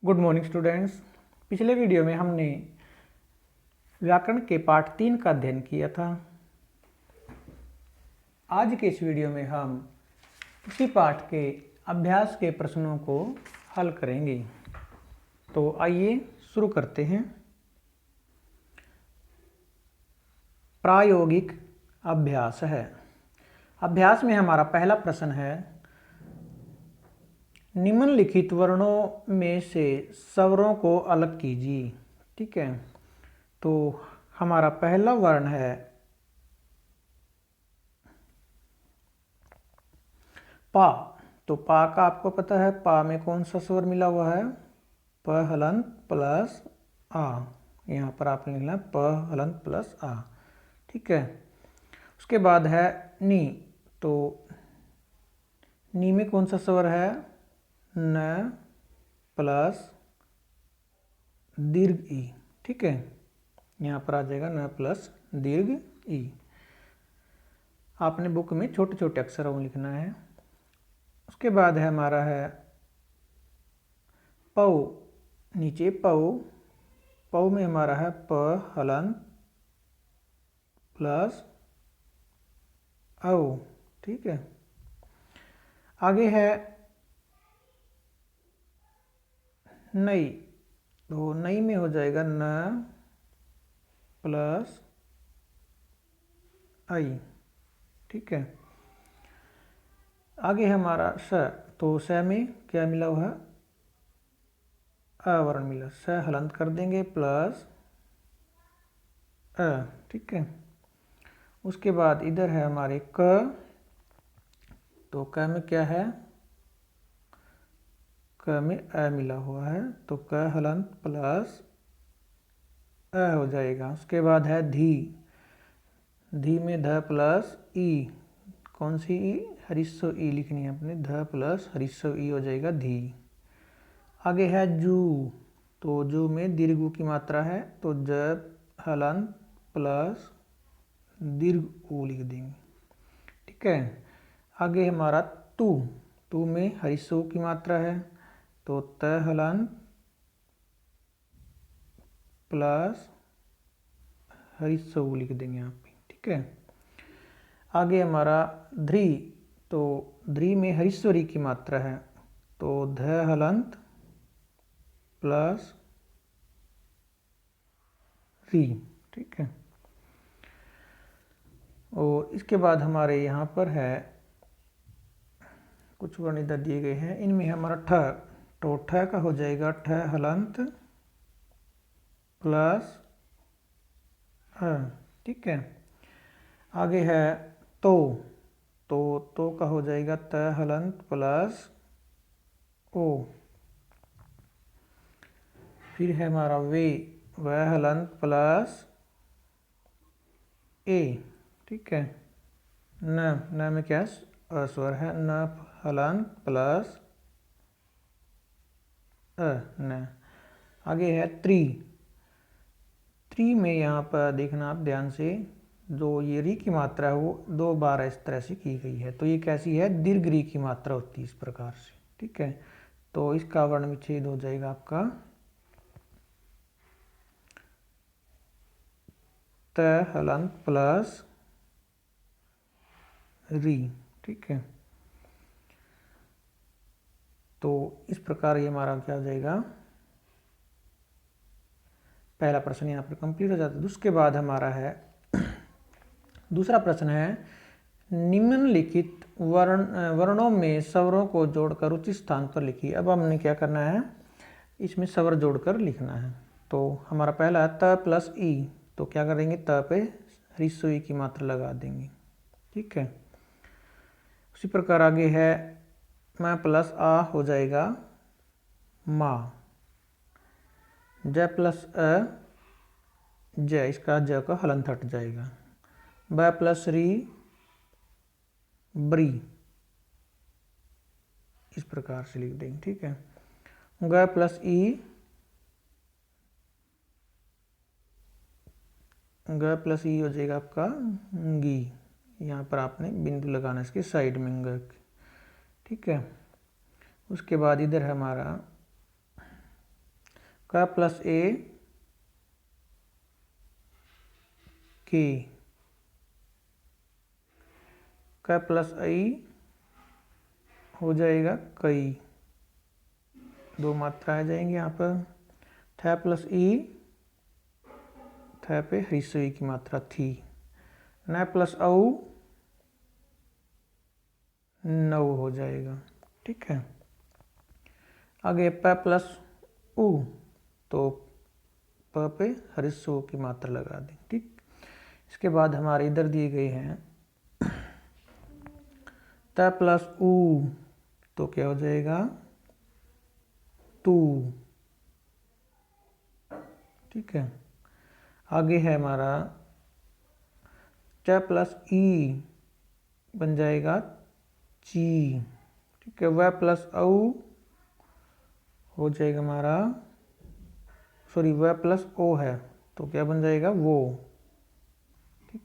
Good morning students. पिछले video में हमने व्याकरण के पाठ 3 का अध्ययन किया था। आज के इस वीडियो में हम इसी पाठ के अभ्यास के प्रश्नों को हल करेंगे। तो आइए शुरू करते हैं। प्रायोगिक अभ्यास है। अभ्यास में हमारा पहला प्रश्न है, निम्नलिखित वर्णों में से स्वरों को अलग कीजिए। ठीक है, तो हमारा पहला वर्ण है पा। तो पा का आपको पता है, पा में कौन सा स्वर मिला हुआ है? प हलंत प्लस आ। यहाँ पर आपने लिखना है प हलंत प्लस आ। ठीक है, उसके बाद है नी। तो नी में कौन सा स्वर है? न प्लस दीर्घ ई। ठीक है, यहाँ पर आ जाएगा न प्लस दीर्घ ई। आपने बुक में छोटे छोटे अक्षरों में लिखना है। उसके बाद है हमारा है पौ। नीचे पौ। पौ में हमारा है प हलंत प्लस औ। ठीक है, आगे है नई। तो नई में हो जाएगा न प्लस आई। ठीक है, आगे है हमारा स। तो स में क्या मिला हुआ है? अवर्ण मिला। स हलंत कर देंगे प्लस अ। ठीक है, उसके बाद इधर है हमारे क। तो क में क्या है? क में अ मिला हुआ है, तो क हलंत प्लस अ हो जाएगा। उसके बाद है धी। धी में ध प्लस ई। कौन सी ई? हरिस्व ई लिखनी है अपने। ध प्लस हरिस्व ई हो जाएगा धी। आगे है जू। तो जू में दीर्घ ऊ की मात्रा है, तो ज हलंत प्लस दीर्घ ऊ लिख देंगे। ठीक है, आगे हमारा तू। तू में हरिस्व ऊ की मात्रा है, तो त हलंत प्लस हरिस्व ऊ लिख देंगे यहाँ पे। ठीक है, आगे हमारा ध्री। तो ध्री में हरिस्व री की मात्रा है, तो ध हलंत प्लस री। ठीक है, और इसके बाद हमारे यहाँ पर है कुछ वर्ण इधर दिए गए हैं, इनमें हमारा ठ। तो ठ का हो जाएगा ठ हलंत प्लस अ। ठीक है, आगे है तो। तो का हो जाएगा त हलंत प्लस ओ। फिर है हमारा वे। वह हलंत प्लस ए। ठीक है, न में क्या स्वर है? न हलंत प्लस अ न। आगे है त्री। त्री में यहाँ पर देखना आप ध्यान से, जो ये री की मात्रा है वो 2 बार इस तरह से की गई है। तो ये कैसी है? दीर्घ री की मात्रा होती है इस प्रकार से। ठीक है, तो इसका वर्ण विच्छेद हो जाएगा आपका त हलंत प्लस री। ठीक है, तो इस प्रकार ये हमारा क्या हो जाएगा? पहला प्रश्न यहाँ पर कंप्लीट हो जाता है। उसके बाद हमारा है दूसरा प्रश्न है, निम्नलिखित वर्णों में स्वरों को जोड़कर उचित स्थान पर लिखिए। अब हमने क्या करना है? इसमें स्वर जोड़कर लिखना है। तो हमारा पहला है त प्लस ई। तो क्या करेंगे? त पे हरिस्व ई की मात्रा लगा देंगे। ठीक है, उसी प्रकार आगे है म प्लस आ हो जाएगा माँ। ज प्लस अ ज, इसका ज का हलंत हट जाएगा। ब प्लस री ब्री। इस प्रकार से लिख देंगे। ठीक है, ग प्लस ई ग प्लस ई हो जाएगा आपका गी। यहाँ पर आपने बिंदु लगाना इसके साइड में ग। ठीक है, उसके बाद इधर है हमारा क प्लस ए की, क प्लस आई हो जाएगा कई, दो मात्रा आ जाएंगी यहाँ पर। थ प्लस ई, थ पे हरिस्व ई की मात्रा थी। न प्लस औ नौ हो जाएगा, ठीक है। आगे प प्लस उ, तो प पे हरिस्व उ की मात्रा लगा दें, ठीक। इसके बाद हमारे इधर दिए गए हैं त प्लस उ, तो क्या हो जाएगा तू, ठीक है। आगे है हमारा च प्लस ई बन जाएगा ची, ठीक है। व प्लस औ हो जाएगा हमारा, सॉरी व प्लस ओ है तो क्या बन जाएगा वो, ठीक।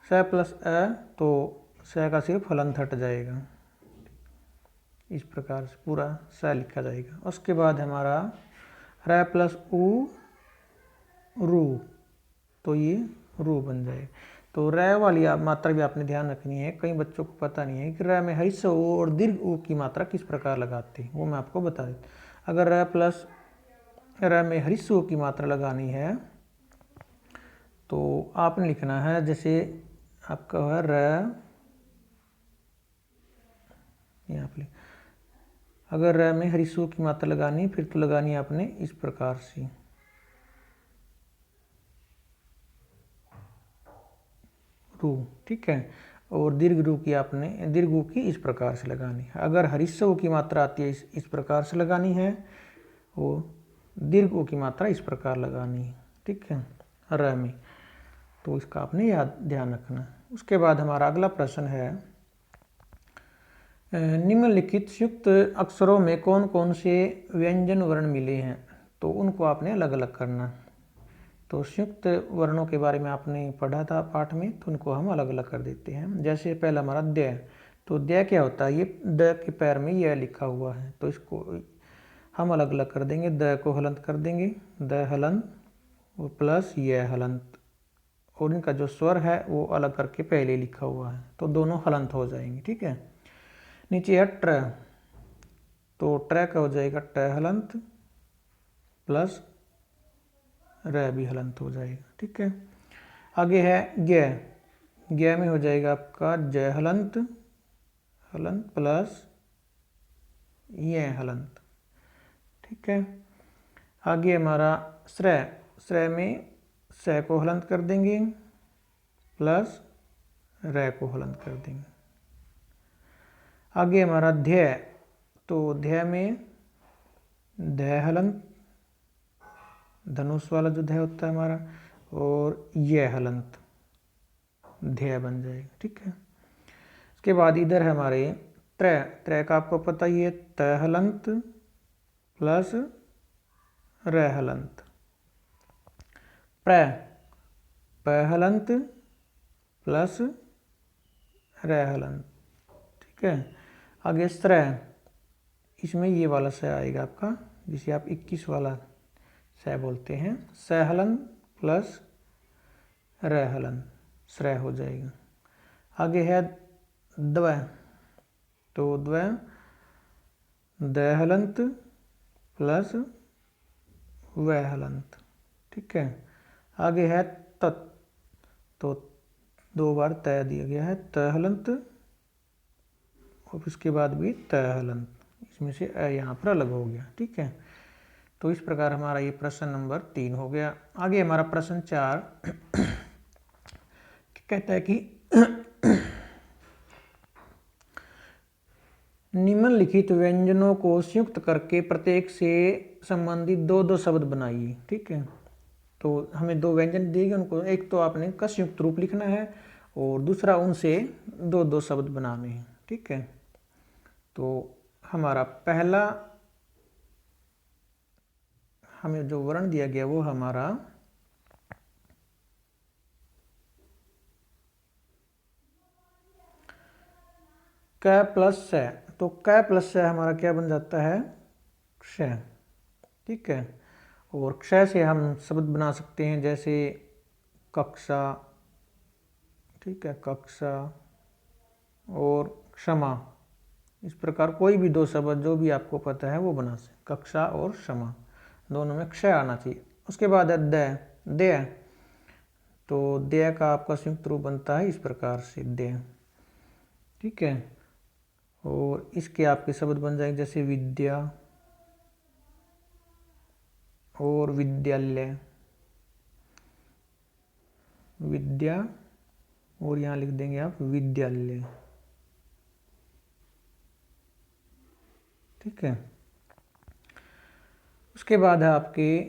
स प्लस अ, तो स का सिर्फ हलंत हट जाएगा, इस प्रकार से पूरा स लिखा जाएगा। उसके बाद हमारा र प्लस उ रू, तो ये रू बन जाएगा। तो र वाली मात्रा भी आपने ध्यान रखनी है, कई बच्चों को पता नहीं है कि र में हरिस्व उ और दीर्घ उ की मात्रा किस प्रकार लगाते हैं, वो मैं आपको बता देता। अगर र प्लस र में हरिस्व उ की मात्रा लगानी है तो आपने लिखना है, जैसे आपका है र, यहाँ पे अगर र में हरिस्व उ की मात्रा लगानी फिर तो लगानी है आपने इस प्रकार से, रू, ठीक है। और दीर्घ रू की आपने दीर्घ ऊ की इस प्रकार से लगानी है। अगर हरिस्व ऊ की मात्रा आती है इस प्रकार से लगानी है, और दीर्घ ऊ की मात्रा इस प्रकार लगानी है, ठीक है, र में। तो इसका आपने याद ध्यान रखना। उसके बाद हमारा अगला प्रश्न है, निम्नलिखित संयुक्त अक्षरों में कौन कौन से व्यंजन वर्ण मिले हैं, तो उनको आपने अलग अलग करना। तो संयुक्त वर्णों के बारे में आपने पढ़ा था पाठ में, तो उनको हम अलग अलग कर देते हैं। जैसे पहला हमारा द, तो द क्या होता है, ये द के पैर में यह लिखा हुआ है, तो इसको हम अलग अलग कर देंगे। द को हलंत कर देंगे, द हलंत और प्लस यह हलंत, और इनका जो स्वर है वो अलग करके पहले लिखा हुआ है, तो दोनों हलंत हो जाएंगे, ठीक है। नीचे है ट्र, तो ट्र का हो जाएगा ट हलंत प्लस र भी हलंत हो जाएगा, ठीक है। आगे है ज्ञ, ज्ञ में हो जाएगा आपका ज हलंत, हलंत प्लस य हलंत, ठीक है। आगे हमारा श्रय, श्रय में स को हलंत कर देंगे प्लस र को हलंत कर देंगे। आगे हमारा ध्य, तो ध्य में ध हलंत, धनुष वाला जो ध्य होता है हमारा, और यह हलंत ध्य बन जाएगा, ठीक है। इसके बाद इधर है हमारे त्र, त्र का आपको पता ही है, त हलंत प्लस र हलंत। प्र, प हलंत प्लस र हलंत, ठीक है। आगे स्त्र, इसमें ये वाला स आएगा आपका, जिसे आप 21 वाला स बोलते हैं, स हलंत प्लस र हलंत, श्रय हो जाएगा। आगे है द्व, तो द्व द हलंत प्लस व हलंत, ठीक है। आगे है तत्, तो दो बार त दिया गया है, त हलंत और उसके बाद भी त हलंत, इसमें से अ यहाँ पर अलग हो गया, ठीक है। तो इस प्रकार हमारा ये प्रश्न नंबर 3 हो गया। आगे हमारा प्रश्न 4 कहता है कि निम्नलिखित व्यंजनों को संयुक्त करके प्रत्येक से संबंधित दो दो शब्द बनाइए, ठीक है। तो हमें दो व्यंजन दिए गए, उनको एक तो आपने का संयुक्त रूप लिखना है और दूसरा उनसे दो दो शब्द बनाने हैं, ठीक है। तो हमारा पहला हमें जो वर्ण दिया गया वो हमारा क प्लस स, तो क प्लस स हमारा क्या बन जाता है, श, ठीक है। और क्षय से हम शब्द बना सकते हैं जैसे कक्षा, ठीक है, कक्षा और क्षमा। इस प्रकार कोई भी दो शब्द जो भी आपको पता है वो बना सकते, कक्षा और क्षमा, दोनों में क्षय आना चाहिए। उसके बाद है दय, दय, तो दय का आपका संयुक्त रूप बनता है इस प्रकार से दय, ठीक है। और इसके आपके शब्द बन जाएंगे जैसे विद्या और विद्यालय, विद्या और यहाँ लिख देंगे आप विद्यालय, ठीक है। उसके बाद है आपके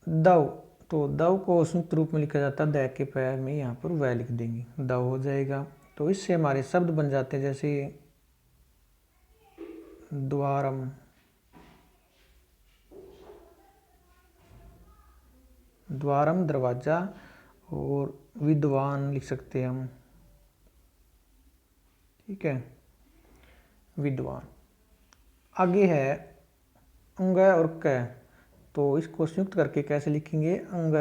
दव, तो दव को संयुक्त रूप में लिखा जाता है दय के पैर में यहाँ पर वह लिख देंगे, दव हो जाएगा। तो इससे हमारे शब्द बन जाते हैं जैसे द्वारम, द्वारम दरवाजा, और विद्वान लिख सकते हैं हम, ठीक है, विद्वान। आगे है अंग और क, तो इसको संयुक्त करके कैसे लिखेंगे, अंग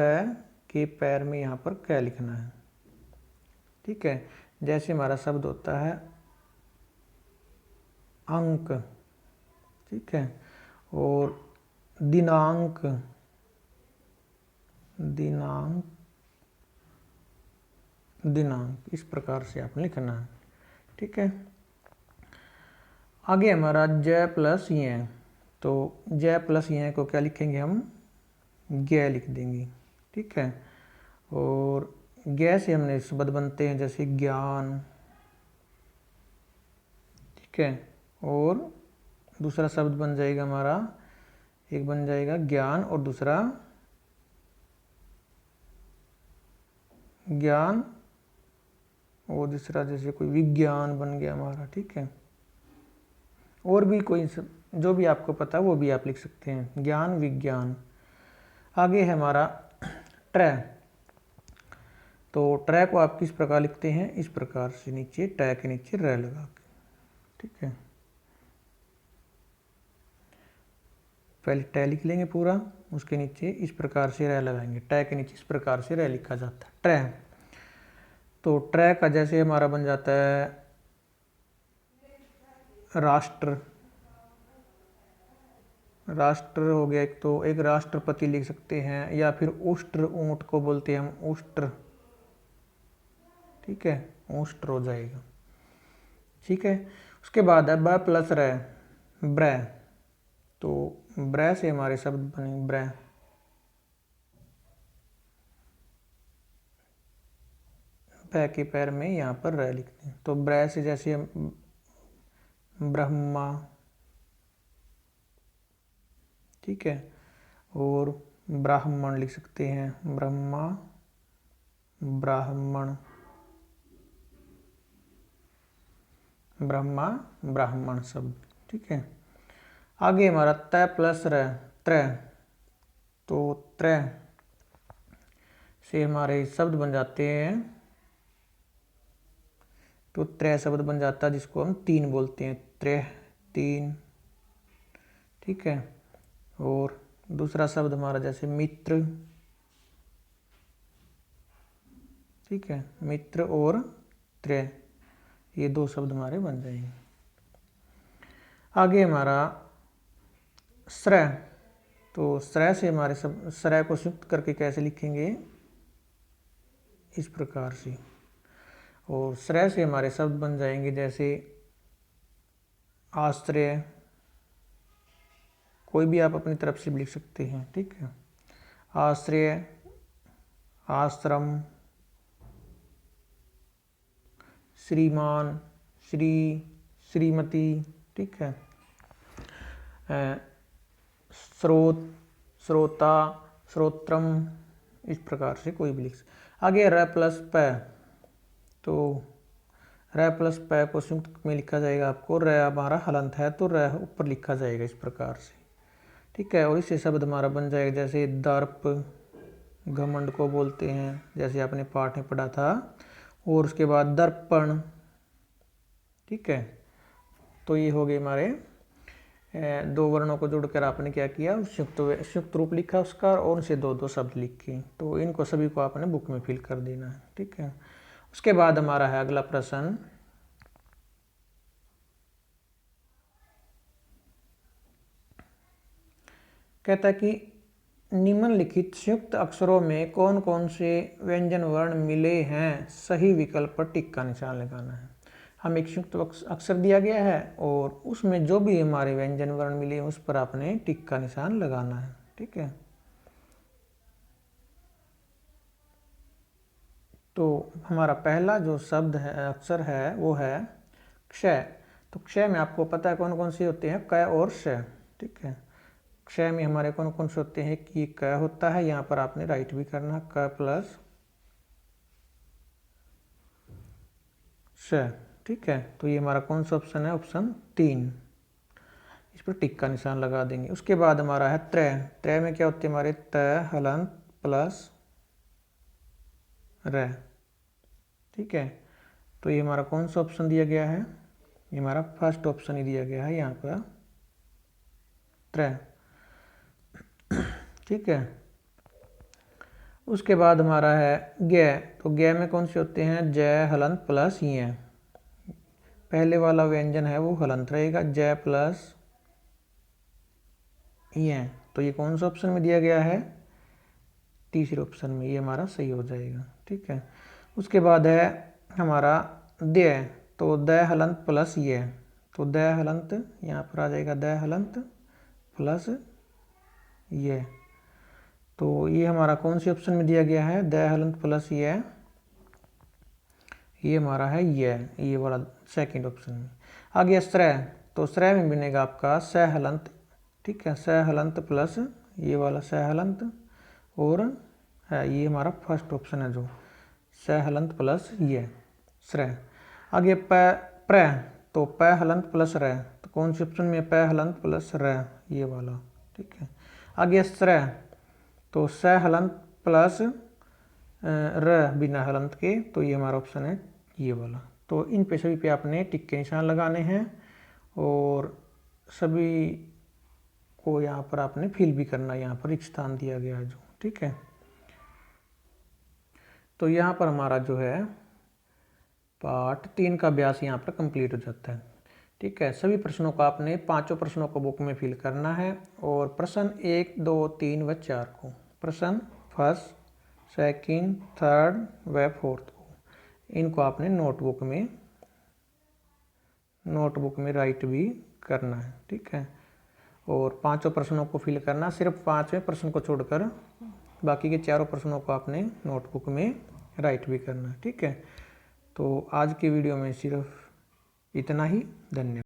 के पैर में यहाँ पर क लिखना है, ठीक है। जैसे हमारा शब्द होता है अंक, ठीक है, और दिनांक, दिनांक, दिनांक, इस प्रकार से आपने लिखना है, ठीक है। आगे हमारा जय प्लस ये, तो जय प्लस ये को क्या लिखेंगे हम, ज्ञ लिख देंगे, ठीक है। और ज्ञ से हमने शब्द बनते हैं जैसे ज्ञान, ठीक है। और दूसरा शब्द बन जाएगा हमारा, एक बन जाएगा ज्ञान और दूसरा ज्ञान, और दूसरा जैसे कोई विज्ञान बन गया हमारा, ठीक है। और भी कोई जो भी आपको पता है वो भी आप लिख सकते हैं, ज्ञान विज्ञान। आगे है हमारा ट्रै, तो ट्रै को आप किस प्रकार लिखते हैं, इस प्रकार से नीचे टै के नीचे रै लगा के, ठीक है। पहले टै लिख लेंगे पूरा, उसके नीचे इस प्रकार से रै लगाएंगे, टै के नीचे इस प्रकार से रै लिखा जाता है, ट्रै। तो ट्रै का जैसे हमारा बन जाता है राष्ट्र, राष्ट्र हो गया एक, तो एक राष्ट्रपति लिख सकते हैं, या फिर उष्ट्र, ऊंट को बोलते हैं हम उष्ट्र, ठीक है, उष्ट्र हो जाएगा, ठीक है। उसके बाद है ब प्लस रै, ब्रै, तो ब्रै से हमारे शब्द बने ब्रै, बै के पैर में यहाँ पर रै लिखते हैं, तो ब्रै से जैसे हम ब्रह्मा, ठीक है, और ब्राह्मण लिख सकते हैं, ब्रह्मा ब्राह्मण, ब्रह्मा ब्राह्मण शब्द, ठीक है। आगे हमारा तय प्लस रै, त्रै, तो त्रै से हमारे शब्द बन जाते हैं, तो त्रै शब्द बन जाता है जिसको हम तीन बोलते हैं, त्रै, तीन, ठीक है। और दूसरा शब्द हमारा जैसे मित्र, ठीक है, मित्र और त्रै, ये दो शब्द हमारे बन जाएंगे। आगे हमारा श्रय, तो श्रय से हमारे सब श्रय को संयुक्त करके कैसे लिखेंगे, इस प्रकार से। और श्रय से हमारे शब्द बन जाएंगे जैसे आश्रय, कोई भी आप अपनी तरफ से भी लिख सकते हैं, ठीक है, आश्रय, आश्रम, श्रीमान, श्री, श्रीमती, ठीक है, स्रोत, श्रोता, श्रोत्रम, इस प्रकार से कोई भी लिख सकते। आगे र प्लस प, तो र प्लस प को संयुक्त में लिखा जाएगा आपको, र हमारा हलंत है तो र ऊपर लिखा जाएगा इस प्रकार से, ठीक है। और इससे शब्द हमारा बन जाएगा जैसे दर्प, घमंड को बोलते हैं, जैसे आपने पाठ में पढ़ा था। और उसके बाद दर्पण, ठीक है। तो ये हो गए हमारे दो वर्णों को जोड़कर आपने क्या किया, संयुक्त रूप लिखा उसका और उनसे दो दो शब्द लिखे। तो इनको सभी को आपने बुक में फिल कर देना है, ठीक है। उसके बाद हमारा है अगला प्रश्न, कहता है कि निम्नलिखित संयुक्त अक्षरों में कौन कौन से व्यंजन वर्ण मिले हैं, सही विकल्प पर टिक का निशान लगाना है। हम एक संयुक्त अक्षर दिया गया है और उसमें जो भी हमारे व्यंजन वर्ण मिले उस पर आपने टिक का निशान लगाना है, ठीक है। तो हमारा पहला जो शब्द है, अक्षर है, वो है क्षय। तो क्षय में आपको पता है कौन कौन से होते हैं, क और श, ठीक है। क्षय में हमारे कौन कौन से होते हैं कि क होता है, यहाँ पर आपने राइट भी करना, क प्लस श, ठीक है। तो ये हमारा कौन सा ऑप्शन है, ऑप्शन 3, इस पर टिक का निशान लगा देंगे। उसके बाद हमारा है त्रय। त्रय में क्या होते हैं हमारे, त हलंत प्लस र, ठीक है। तो ये हमारा कौन सा ऑप्शन दिया गया है, ये हमारा फर्स्ट ऑप्शन ही दिया गया है यहाँ पर, त्रय, ठीक है। उसके बाद हमारा है ज्ञ। तो ज्ञ में कौन से होते हैं, जय हलंत प्लस य। पहले वाला व्यंजन है वो हलंत रहेगा, जय प्लस य। तो ये कौन सा ऑप्शन में दिया गया है, तीसरे ऑप्शन में, ये हमारा सही हो जाएगा, ठीक है। उसके बाद है हमारा दय। तो द हलंत प्लस य। तो द हलंत यहाँ पर आ जाएगा, द हलंत प्लस य। तो ये हमारा कौन से ऑप्शन में दिया गया है, द हलंत प्लस य, ये हमारा है ये वाला सेकंड ऑप्शन में। आगे श्रय। तो श्रय में बनेगा आपका स हलंत, ठीक है, स हलंत प्लस ये वाला स हलंत, और है ये हमारा फर्स्ट ऑप्शन है जो स हलंत प्लस ये, श्रय। आगे प प्र। तो प हलंत प्लस र। तो कौन से ऑप्शन में, प हलंत प्लस र, ये वाला, ठीक है। आगे श्रय। तो स हलंत प्लस र बिना हलंत के, तो ये हमारा ऑप्शन है ये वाला। तो इन पे सभी पे आपने टिक के निशान लगाने हैं और सभी को यहाँ पर आपने फिल भी करना है, यहाँ पर एक स्थान दिया गया है जो, ठीक है। तो यहाँ पर हमारा जो है पार्ट 3 का अभ्यास यहाँ पर कंप्लीट हो जाता है, ठीक है। सभी प्रश्नों को आपने पांचों प्रश्नों को बुक में फिल करना है और प्रश्न 1, 2, 3 व 4 को, प्रश्न फर्स्ट, सेकंड, थर्ड व फोर्थ को, इनको आपने नोटबुक में राइट भी करना है, ठीक है। और पांचों प्रश्नों को फिल करना, सिर्फ 5वें प्रश्न को छोड़कर बाकी के चारों प्रश्नों को आपने नोटबुक में राइट भी करना है, ठीक है। तो आज की वीडियो में सिर्फ इतना ही, धन्यवाद।